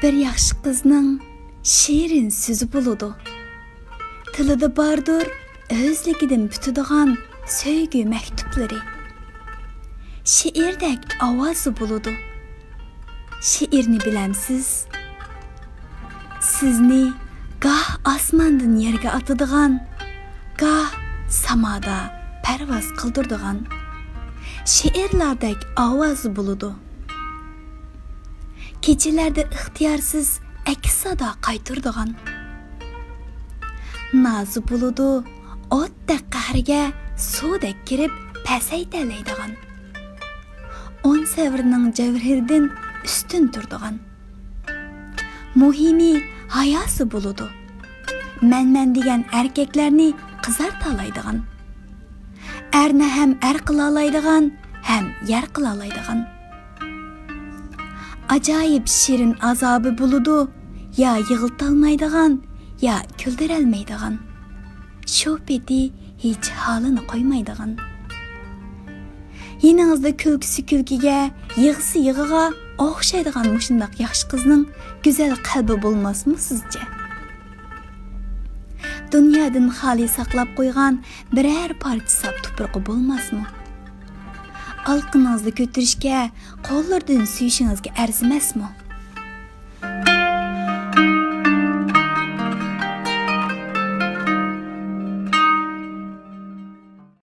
Bir yaxshi qizning shirin so'zi bo'ladi. Tilida bardir o'zligidan bitadigan sevgi maktublari. Şiirdek ovozi bo'ladi. Şiirni bilamsiz? Sizni goh osmondan yerga atadigan, goh samoda parvoz qildiradigan şiirlardek ovozi bo'ladi. Kechalarda ixtiyorsiz aks sado qaytiradigan. Nozi bo'ladi, o'tdek qahriga suvdek kirib pasaytalaydigan. 10 savrning javhiridan ustun turadigan. Muhimi hayosi bo'ladi. Men degan erkaklarni qizartalaydigan. Erni ham qila oladigan, ham yer qila oladigan. Ajoyib shirin azobi bo'ladi, ya yig'iltolmaydigan, ya kuldirolmaydigan. Shu peti hech holini qo'ymaydigan. Yeningizda kulkisi kulkiga, yig'isi yig'iga o'xshaydigan mushundaq yaxshi qizning go'zal qalbi bo'lmasmi sizcha? Dunyodan xoli saqlab qo'ygan biror parcha sap tuproqi bo'lmasmi? Alqiningizda ko'tarishga, qo'llardan suyishingizga arzimasmi?